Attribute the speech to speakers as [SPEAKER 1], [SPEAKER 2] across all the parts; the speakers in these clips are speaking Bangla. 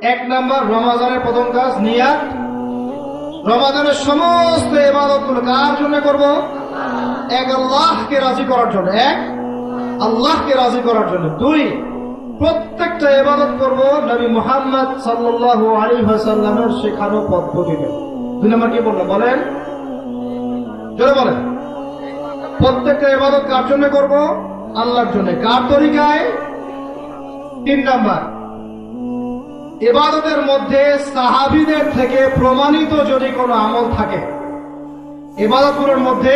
[SPEAKER 1] এক নাম্বার রমাদানের প্রথম কাজ নিয়াত। রমাদানের সমস্ত ইবাদতগুলো কার জন্য করব? এক আল্লাহকে রাজি করার জন্য, এক আল্লাহকে রাজি করার জন্য। দুই, প্রত্যেকটা ইবাদত করব নবী মুহাম্মদ সাল্লাল্লাহু আলাইহি ওয়াসাল্লামের শেখানো পদ্ধতিতে। দুই নাম্বার কি বললাম বলেন? জোরে বলেন। প্রত্যেকটা ইবাদত কার জন্য করব? আল্লাহর জন্য। কার তরিকায়? তিন নাম্বার, ইবাদতের মধ্যে সাহাবীদের থেকে প্রমাণিত যদি কোনো আমল থাকে, ইবাদতগুলোর মধ্যে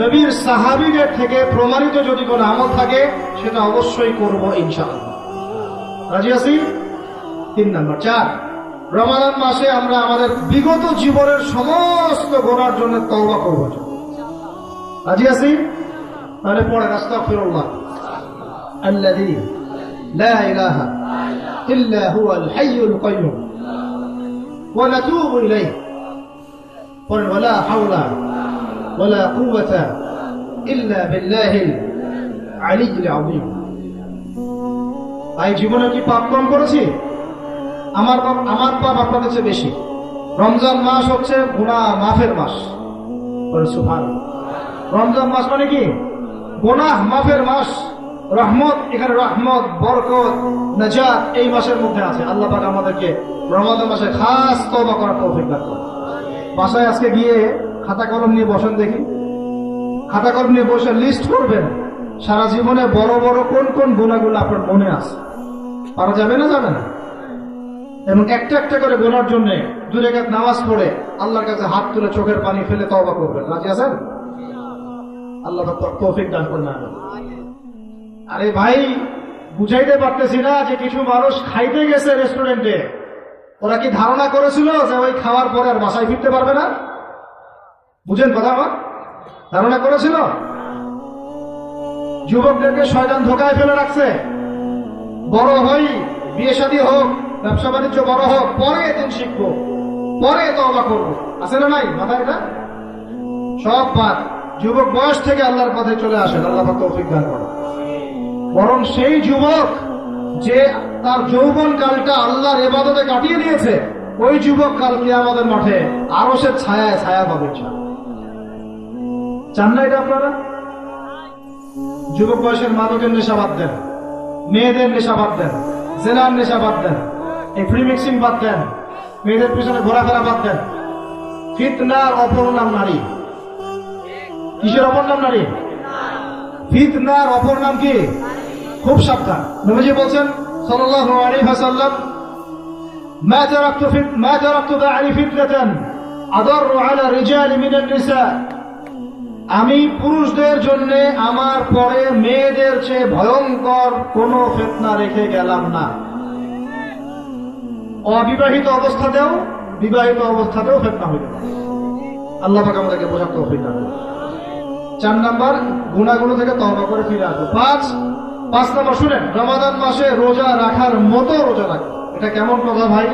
[SPEAKER 1] নবীর সাহাবীদের থেকে প্রমাণিত যদি কোনো আমল থাকে, সেটা অবশ্যই করব ইনশাআল্লাহ। রাজি আছি? তিন নাম্বার। চার, রমাদান মাসে আমরা আমাদের বিগত জীবনের সমস্ত গুনার জন্য তওবা করব। রাজি আছি? তাহলে পড়ে আস্তাগফিরুল্লাহ আল্লাযী লা ইলাহা ইল্লা হুয়াল হাইয়ুল কাইয়্যুম ওয়া নাতুবু ইলাইহি ওয়া লা হাওলা ওয়া লা কুওয়াতা ইল্লা বিল্লাহিল আলিয়্যিল আযীম। ভাই, জীবনে কি পাপ কম করেছি? আমার পাপ আপনাদের চেয়ে বেশি। রমজান মাস হচ্ছে গুনাহ মাফের মাস। সুবহানাল্লাহ। রমজান মাস মানে কি? গুনাহ মাফের মাস। রহমত, এখানে রহমত, বরকত, নাজাত এই মাসের মধ্যে আছে। আল্লাহ পাক আমাদেরকে রমাদান মাসে খাস তওবা করার তৌফিক দান করুন। বাসায় আজকে গিয়ে খাতা কলম নিয়ে বসেন দেখি, খাতা কলম নিয়ে বসে লিস্ট করবেন সারা জীবনে বড় বড় কোন কোন গুনাহগুলো আপনার মনে আছে। পারা যাবে না? যাবে না? এবং একটা একটা করে গোনার জন্য 2 রাকাত নামাজ পড়ে আল্লাহর কাছে হাত তুলে চোখের পানি ফেলে তওবা করবেন। রাজি আছেন? আল্লাহ তৌফিক দান করুন। আরে ভাই, বুঝাইতে পারতেছি না যে কিছু মানুষ খাইতে গেছে রেস্টুরেন্টে, ওরা কি ধারণা করেছিল যে ওই খাওয়ার পরে আর বাসায় ফিরতে পারবে না? বুঝেন কথা আমার? ধারণা করেছিল? যুবকদেরকে শয়তান ধোকায় ফেলে রাখছে। বড় হই, বিয়ে শাদী হোক, ব্যবসা বাণিজ্য বড় হোক, পরে এদিন শিখবো, পরে তওবা করবো। আছে না নাই মাথায়? এটা সব বাদ। যুবক বয়স থেকে আল্লাহর পথে চলে আসেন, আল্লাহ পাক তৌফিক দান করেন। বরং সেই যুবক যে তার যৌবন কালটা আল্লাহর ইবাদতে কাটিয়ে দিয়েছে, ওই যুবক কাল কিয়ামতের মাঠে আরশের ছায়ায় ছায়া পাবে। চান না এটা আপনারা? যুবক বয়সের মাদকের নেশা বাদ দেন, মেয়েদের নেশা বাদ দেন, জেনার নেশা বাদ দেন, এই ফ্রি মিক্সিং বাদ দেন, মেয়েদের পিছনে ঘোরাফেরা বাদ দেন। ফিতনার অপর নাম নারী। কিসের অপর নাম নারী? ফিতনার অপর নাম কি? খুব সাবধান। নবীজি বলছেন সাল্লাল্লাহু আলাইহি ওয়াসাল্লাম, মা তারাকতু বা'দি ফিতনাতান আদাররু আলা রিজালি মিনান নিসা। আমি পুরুষদের জন্য আমার পরে মেয়েদের চেয়ে ভয়ঙ্কর কোন ফিতনা রেখে গেলাম না। অবিবাহিত অবস্থাতেও, বিবাহিত অবস্থাতেও ফিতনা হইতে পারে। আল্লাহ পাক আমাদেরকে বোঝার তৌফিক দান করুন। 4 নাম্বার, গুনাহগুলো থেকে তওবা করে ফিরে আসবো। 5 নাম্বার শুনেন, রমাদান মাসে রোজা রাখার মতো রোজা রাখবো। এটা কেমন কথা ভাই?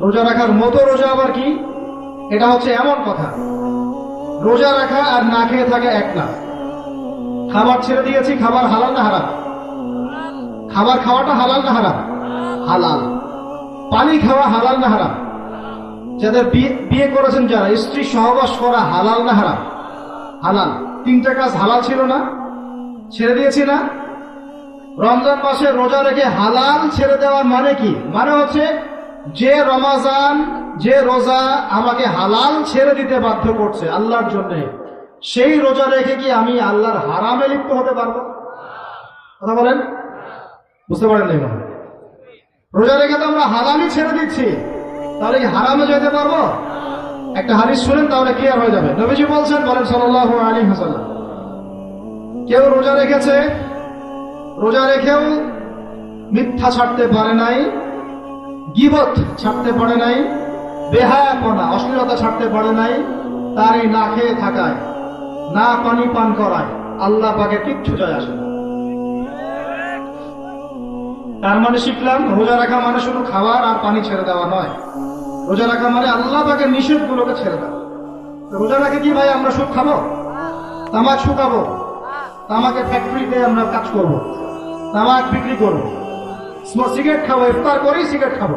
[SPEAKER 1] রোজা রাখার মতো রোজা আবার কি? এটা হচ্ছে এমন কথা, রোজা রাখা আর না খেয়ে থাকা এক না। খাবার ছেড়ে দিয়েছি, খাবার হালাল না হারাম? খাবার খাওয়াটা হালাল না হারাম? হালাল। পানি খাওয়া হালাল না হারাম? যাদের বিয়ে করেছেন, যারা স্ত্রী সহবাস করা হালাল না হারাম? হালাল। 3টা কাজ হালাল ছিল না? ছেড়ে দিয়েছি না? রমজান মাসে রোজা রেখে হালাল ছেড়ে দেওয়ার মানে কি? মানে হচ্ছে যে রমাজান, যে রোজা আমাকে হালাল ছেড়ে দিতে বাধ্য করছে আল্লাহর জন্য, সেই রোজা রেখে কি আমি আল্লাহর হারামে লিপ্ত হতে পারবো? কথা বলেন, বুঝতে পারেন না? রোজা রেখে তো আমরা হালালই ছেড়ে দিচ্ছি, তাহলে কি হারামে যেতে পারবো? একটা হাদিস শুনেন, তাহলে ক্লিয়ার হয়ে যাবে। নবীজি বলছেন, বলেন সাল্লাল্লাহু আলাইহি ওয়াসাল্লাম, কেউ রোজা রেখেছে, রোজা রেখেও মিথ্যা ছাড়তে পারে নাই, গীবত ছাড়তে পারে নাই, বেহায়াপনা অশ্লীলতা ছাড়তে পারে নাই, তার এই না খেয়ে থাকায়, না পানি পান করায় আল্লাহ পাকের কিচ্ছু যায় আসে না। তার মানে শিখলাম, রোজা রাখা মানে শুধু খাবার আর পানি ছেড়ে দেওয়া নয়। রোজা রাখা মানে আল্লাহ পাকের নিষেধগুলোকে ছেড়ে দেওয়া। রোজা রাখে কি ভাই আমরা সুদ খাবো, তামাক শুকাবো, তামাকের ফ্যাক্টরিতে আমরা কাজ করব, তামাক বিক্রি করবো, সিগারেট খাবো, ইফতার করেই সিগারেট খাবো,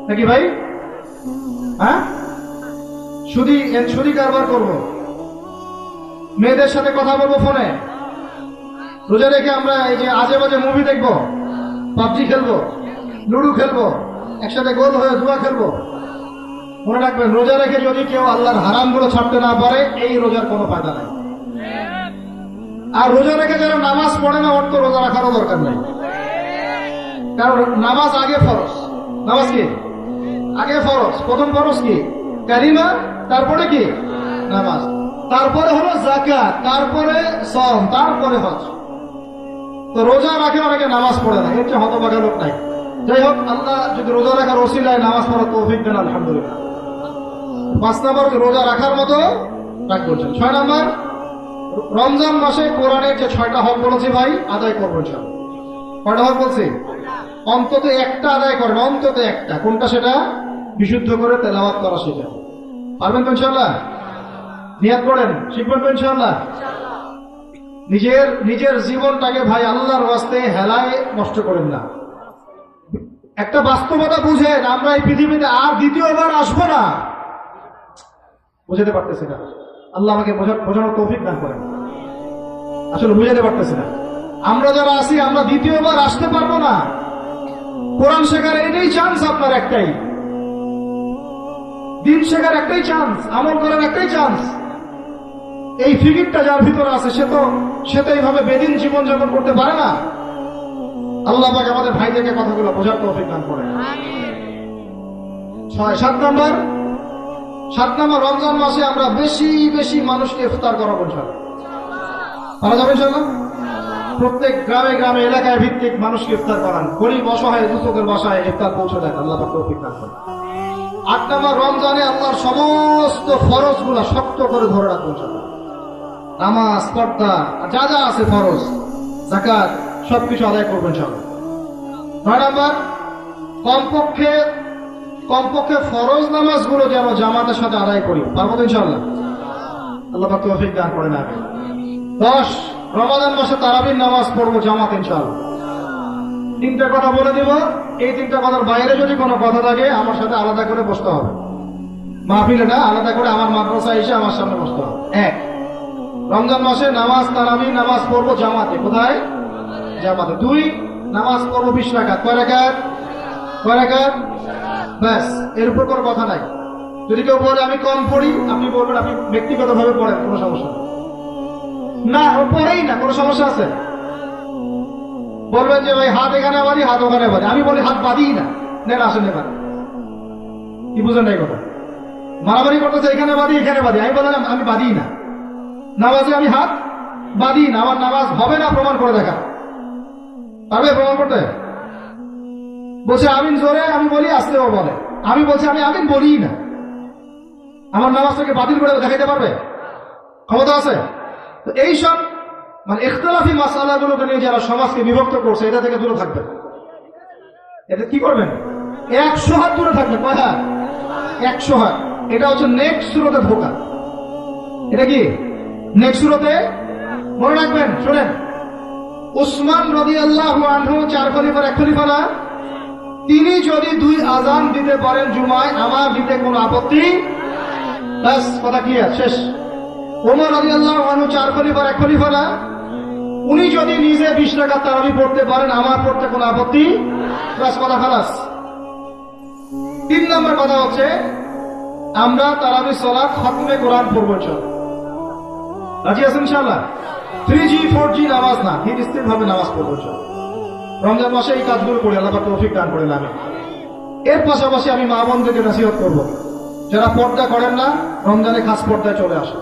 [SPEAKER 1] নাকি ভাই? হ্যাঁ, সুদি কারবার করবো, মেয়েদের সাথে কথা বলবো ফোনে, রোজা রেখে আমরা এই যে আজে বাজে মুভি দেখবো, পাবজি খেলবো, লুডো খেলবো, একসাথে গোল হয়ে জুয়া খেলবো। মনে রাখবেন, রোজা রেখে যদি কেউ আল্লাহর হারামগুলো ছাড়তে না পারে, এই রোজার কোনো ফায়দা নাই। আর রোজা রেখে যারা নামাজ পড়ে না, ওর তো রোজা রাখারও দরকার নাই। কারণ নামাজ আগে ফরজ। নামাজ কি আগে ফরজ? প্রথম ফরজ কি? কালিমা, তারপরে কি? নামাজ, তারপরে হলো যাকাত, তারপরে সওম, তারপরে হজ। তো রোজা রাখে অনেকে, নামাজ পড়ে না, এর চেয়ে হতভাগা লোক নাই। যাই হোক, আল্লাহ যদি রোজা রাখার ওসিলায় নামাজ পড়ার তৌফিক দেন, আলহামদুলিল্লাহ। 5 নম্বর, রোজা রাখার মতো রাখ করছেন। 6 নম্বর, রমজান মাসে কোরআনের যে 6টা হক বলেছি ভাই, আদায় করবেন সব। কয়টা হক বলছি? অন্তত একটা আদায় করেন, অন্তত একটা। কোনটা সেটা? বিশুদ্ধ করে তেলাওয়াত করা শিখেন। পারবেন তো ইনশাআল্লাহ? নিয়াত করেন, শিখবেন তো ইনশাআল্লাহ? নিজের জীবনটাকে ভাই আল্লাহর ওয়াস্তে হেলায় নষ্ট করেন না। একটা বাস্তবতা বুঝেন, আমরা এই পৃথিবীতে আর দ্বিতীয়বার আসবো না। বুঝাতে পারতেছি না, আল্লাহ আমাকে বোঝানোর তৌফিক দান করেন। আসলে বুঝাতে পারতেছি না, আমরা যারা আছি আমরা দ্বিতীয়বার আসতে পারবো না। কোরআন শেখার এটাই চান্স আপনার, একটাই দিন শেখার একটাই চান্স, আমল করার একটাই চান্স। এই ফিকিরটা যার ভিতরে আছে, সে তো এইভাবে বেদিন জীবন যাপন করতে পারে না। আল্লাহ পাক আমাদের ভাইদেরকে কথাগুলো বোঝার তৌফিক দান করেন। 7 নম্বর, রমজান মাসে আমরা বেশি বেশি মানুষকে ইফতার করাবো ইনশাআল্লাহ। পারা যাবে ইনশাআল্লাহ? প্রত্যেক গ্রামে গ্রামে, এলাকায় ভিত্তিক মানুষকে ইফতার করান, গরিব অসহায় দুস্থদের বাসায় ইফতার পৌঁছে দেন। আল্লাহ পাক তৌফিক দান করেন। 8 নম্বর, রমজানে আল্লাহর সমস্ত ফরজ গুলা শক্ত করে ধরে রাখবেন ইনশাআল্লাহ। নামাজ, পর্দা, যা যা আছে ফরজ, যাকাত, সবকিছু আদায় করবেন ইনশাআল্লাহ। 9 নম্বর, কমপক্ষে ফরজ নামাজগুলো যেন জামাতের সাথে আদায় করি। পারবো তো ইনশাআল্লাহ? আল্লাহ পাক তৌফিক দান করেন। 10, রমাদান মাসে তারাবির নামাজ পড়বো জামাত ইনশাআল্লাহ। 3টা কথা বলে দিব, এই 3টা কথার বাইরে যদি কোনো কথা থাকে আমার সাথে আলাদা করে বসতে হবে। মাহফিলে না, আলাদা করে আমার মাদ্রাসা এসে আমার সামনে বসতে হবে। 1, রমজান মাসে নামাজ, তারাবির নামাজ পড়বো জামাতে। কোথায়? জামাতে। 2, নামাজ পড়বো 20 রাকাত। কয় রাকাত? ব্যাস, এর উপর কোনো কথা নাই। যদি কেউ বলে আমি কম পড়ি, আপনি বলবেন আপনি ব্যক্তিগতভাবে পড়েন, কোনো সমস্যা না, পড়েই না, কোনো সমস্যা আছে? বলবেন যে ভাই হাত এখানে বাঁধি, হাত ওখানে বাঁধি। আমি বলি হাত বাঁধিই না, নেন আসেন এবার। কি বুঝেন না এই কথা? মারামারি করতেছে, এখানে বাঁধি এখানে বাঁধি। আমি বললাম আমি বাঁধিই না, নামাজে আমি হাত বাঁধি না, আমার নামাজ হবে না, প্রমাণ করে দেখা। পারবে প্রমাণ করতে? বলছে আমিন জোরে, আমি বলি আস্তেও বলে। আমি বলছি আমি আমিন বলিই না, আমার নামাজটাকে বাতিল করে দেখাইতে পারবে? ক্ষমতা আছে? তো এইসব ইখতিলাফি মাসালাগুলোকে নিয়ে যারা সমাজকে বিভক্ত করছে, এটা থেকে দূরে থাকবেন। এটা কি করবেন? 100 হাত দূরে থাকবেন। কয় হাত? 100 হাত। এটা হচ্ছে নেক্সট সুরতে ধোকা। এটা কি নেক্সট সুরতে? মনে রাখবেন, শোনেন, উসমান রাদিয়াল্লাহু আনহু 4 খলিফার 1 খলিফা না? তিনি যদি 2 আজান দিতে পারেন জুমায়, আমার দিতে কোনো আপত্তি। ব্যাস, কথা ক্লিয়ার, শেষ। ওমর রাদিয়াল্লাহু আনহু 4 খলিফার 1 খলিফা না? উনি যদি নিজে 20 রাকাত তারাবি পড়তে পারেন, আমার পড়তে কোনো আপত্তি। ব্যাস, কথা খালাস। 3 নম্বর কথা হচ্ছে, আমরা তারাবি সালাত খতমে কোরআন পড়বো ইনশাআল্লাহ। রাজি আছেন ইনশাআল্লাহ? 3G 4G নামাজ না, ধীর স্থির ভাবে নামাজ পড়বো ইনশাআল্লাহ। রমজান মাসে এই কাজগুলো করি, আল্লাহ পাক তৌফিক দান করেন। আমি এর পাশাপাশি আমি মা বোনদেরকে নসিহত করবো, যারা পর্দা করেন না, রমজানে খাস পর্দায় চলে আসে।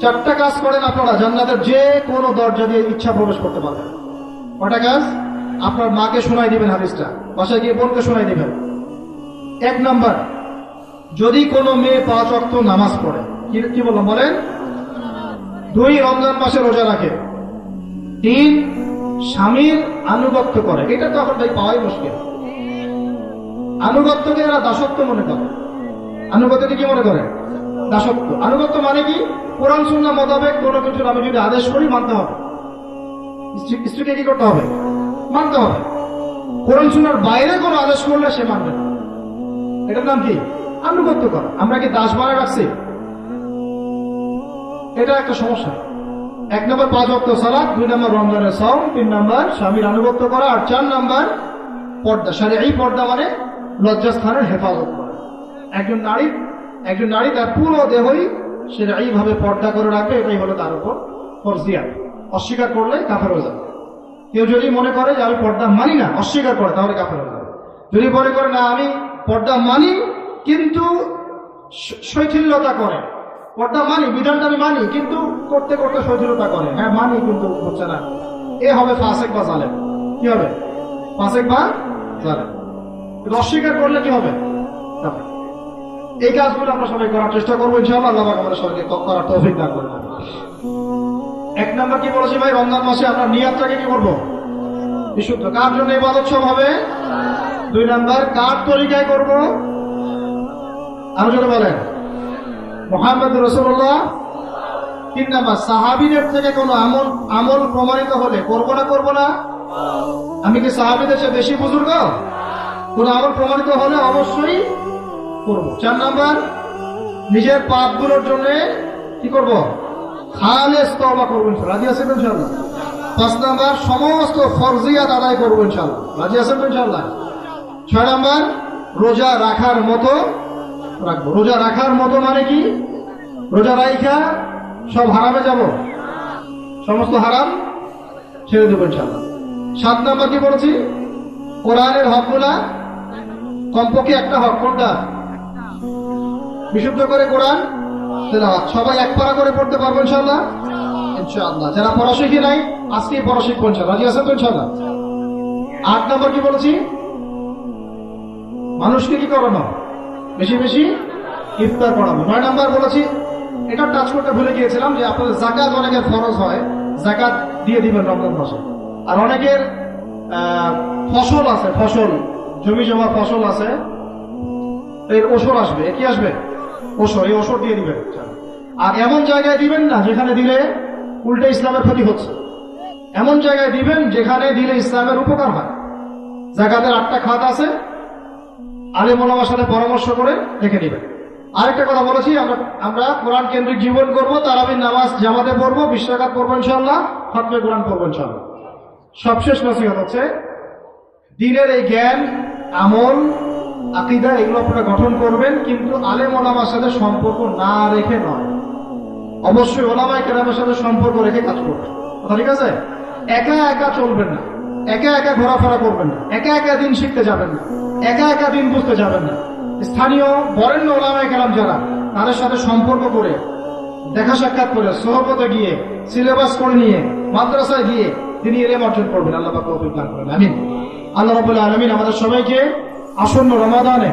[SPEAKER 1] 4টা কাজ করেন আপনারা, জান্নাতের যে কোনো দরজা দিয়ে ইচ্ছা প্রবেশ করতে পারবেন। কয়টা কাজ? আপনার মাকে শোনাই দিবেন হাদিসটা, বাসায় গিয়ে বোনকে শোনাই দিবেন। 1 নম্বর, যদি কোনো মেয়ে 5 ওয়াক্ত নামাজ পড়ে, কি বললাম বলেন? 2, রমজান মাসে রোজা রাখে। 3, স্বামীর আনুগত্য করে। এটা তো এখন ভাই পাওয়াই মুশকিল। আনুগত্যকে এরা দাসত্ব মনে করে। আনুগত্যকে কি মনে করে? দাসত্ব। আনুগত্য মানে কি? কোরআন সুন্নাহ মোতাবেক কোনো কিছু আমি যদি আদেশ করি, মানতে হবে। স্ত্রীকে কি করতে হবে? মানতে হবে। কোরআন সুন্নাহর বাইরে কোনো আদেশ করলে সে মানবে না। এটার নাম কি? আনুগত্য করা। আমরা কি দাস বানায় রাখছি? এটা একটা সমস্যা। 1 নম্বর 5 ওয়াক্ত সালাত, 2 নম্বর রমজানের সাওম, 3 নম্বর স্বামীর আনুগত্য করা, আর 4 নম্বর পর্দা। শরঈ পর্দা মানে লজ্জাস্থানের হেফাজত করা। একজন নারী তার পুরো দেহই শরঈ ভাবে পর্দা করে রাখবে, এটাই হলো তার উপর ফরজিয়াত। অস্বীকার করলে কাফের হয়ে যাবে। কেউ যদি মনে করে যে আমি পর্দা মানি না, অস্বীকার করে, তাহলে কাফের হয়ে যাবে। যদি মনে করে না আমি পর্দা মানি কিন্তু শৈথিল্যতা করে, পর্দা মানি, বিধানটা আমি মানি কিন্তু করতে করতে শৈথিল্যতা করে, হ্যাঁ মানি কিন্তু হচ্ছে না, এ হবে ফাসেক বা জালেম। কি হবে? ফাসেক বা জালেম। অস্বীকার করলে কি হবে? কাফের। এই কাজগুলো আমরা সবাই করার চেষ্টা করবো ইনশাআল্লাহ। আল্লাহ পাক আমাদের সবাইকে করার তৌফিক দান করুন। 1 নম্বর কি বলেছি ভাই? রমজান মাসে আমরা নিয়াতটাকে কি করবো? বিশুদ্ধ। কার জন্য ইবাদত সব হবে? 2 নম্বর কার তরিকায় করবো? আরো জোরে বলেন মুহাম্মদ রাসূলুল্লাহ। 3 নম্বর সাহাবীদের থেকে কোনো আমল প্রমাণিত হলে করবো না? আমি কি সাহাবীদের চেয়ে বেশি বুজুর্গ? কোন আমল প্রমাণিত হলে অবশ্যই করবো। 4 নম্বর নিজের পাপগুলোর জন্য কি করবো? খালেস তওবা করবো ইনশাআল্লাহ। রাজি আছেন ইনশাআল্লাহ? 5 নম্বর সমস্ত ফরজিয়াত আদায় করবো ইনশাআল্লাহ। রাজি আছেন ইনশাআল্লাহ? 6 নম্বর রোজা রাখার মতো রাখবো। রোজা রাখার মতো মানে কি? রোজা রাইখা সব হারামে যাব, সমস্ত হারাম ছেড়ে দেবো ইনশাআল্লাহ। 7 নম্বর কি বলেছি? কোরআনের হকগুলা কমপক্ষে একটা হক, কোনটা? বিশুদ্ধ করে কোরআন তেলাওয়াত। সবাই এক পারা করে পড়তে পারবো ইনশাআল্লাহ? ইনশাআল্লাহ। যারা পড়া শিখি নাই আজকে পড়া শিখবো ইনশাআল্লাহ। রাজি আছেন তো ইনশাআল্লাহ? 8 নম্বর কি বলেছি? মানুষকে কি করানো? বেশি বেশি ইফতার করানো। 9 নম্বর বলেছি, এটা টাচ করতে ভুলে গিয়েছিলাম, যে আপনাদের যাকাত অনেকের ফরজ হয়, যাকাত দিয়ে দিবেন রমজান মাসে। আর অনেকের ফসল আছে, ফসল জমি জমা ফসল আছে, এর ওসর আসবে। কি আসবে? ওসর। এই ওসর দিয়ে দিবেন। আর এমন জায়গায় দিবেন না যেখানে দিলে উল্টে ইসলামের ক্ষতি হচ্ছে। এমন জায়গায় দিবেন যেখানে দিলে ইসলামের উপকার হয়। যাকাতের 8টা খাত আছে, আলেম ওলামার সাথে পরামর্শ করে রেখে দিবেন। আরেকটা কথা বলেছি, আমরা কোরআন কেন্দ্রিক জীবন করবো, তারাবির নামাজ জামাতে পড়বো, 20 রাকাত পড়বো ইনশাআল্লাহ, খতমে কোরআন পড়বো ইনশাআল্লাহ। সবশেষ নসিহত হচ্ছে, দ্বীনের এই জ্ঞান, আমল, আকীদা এগুলো আপনারা গঠন করবেন, কিন্তু আলেম ওলামার সাথে সম্পর্ক না রেখে নয়। অবশ্যই ওলামায়ে কেরামের সাথে সম্পর্ক রেখে কাজ করবেন। কথা ঠিক আছে? একা একা চলবেন না, একা একা ঘোরাফেরা করবেন না, একা একা দিন শিখতে যাবেন না, একা একা দিন বুঝতে যাবেন না। স্থানীয় বরেণ্য ওলামায়ে কেরাম যারা, তাদের সাথে সম্পর্ক করে, দেখা সাক্ষাৎ করে, সোহবতে গিয়ে, সিলেবাস করে নিয়ে, মাদ্রাসায় গিয়ে তিনি ইলম অর্জন করবেন। আল্লাহ পাক তৌফিক দান করেন, আমিন। আল্লাহ রাব্বুল আলামিন আমাদের সবাইকে আসন্ন রমাদানে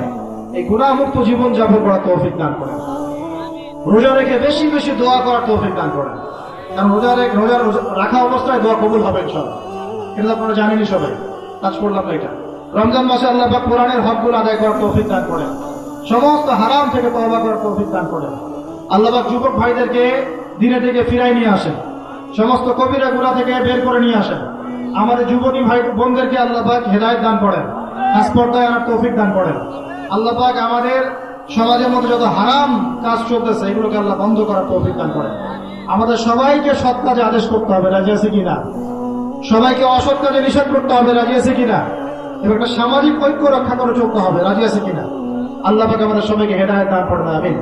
[SPEAKER 1] এই গুনাহমুক্ত জীবন যাপন করার তৌফিক দান করেন। রোজা রেখে বেশি বেশি দোয়া করার তৌফিক দান করেন, কারণ রোজা রাখা অবস্থায় দোয়া কবুল হবে ইনশাআল্লাহ। এটা আপনারা জানেনই সবাই, কাজ করলাম না এটা। রমজান মাসে আল্লাহ পাক কোরআনের হকগুলো আদায় করার তৌফিক দান করেন, সমস্ত হারাম থেকে তওবা করার তৌফিক দান করেন। আল্লাহ পাক যুবক ভাইদেরকে দিনে থেকে ফিরাই নিয়ে আসেন, সমস্ত কবিরা গুনাহ থেকে বের করে নিয়ে আসেন। আমাদের যুবতী ভাই বোনদেরকে আল্লাহ পাক হেদায়েত দান করেন, পর্দায় আনার তৌফিক দান করেন। আল্লাহ পাক আমাদের সমাজের মধ্যে যত হারাম কাজ চলতেছে এগুলোকে আল্লাহ বন্ধ করার তৌফিক দান করেন। আমাদের সবাইকে সৎ কাজে আদেশ করতে হবে, রাজি আছে কিনা? সবাইকে অসৎ কাজে নিষেধ করতে হবে, রাজি আছে কিনা? এবং একটা সামাজিক ঐক্য রক্ষা করে চলতে হবে, রাজি আছে কিনা? আল্লাহ পাক আমাদের সবাইকে হেদায়েত দান করেন, আমিন।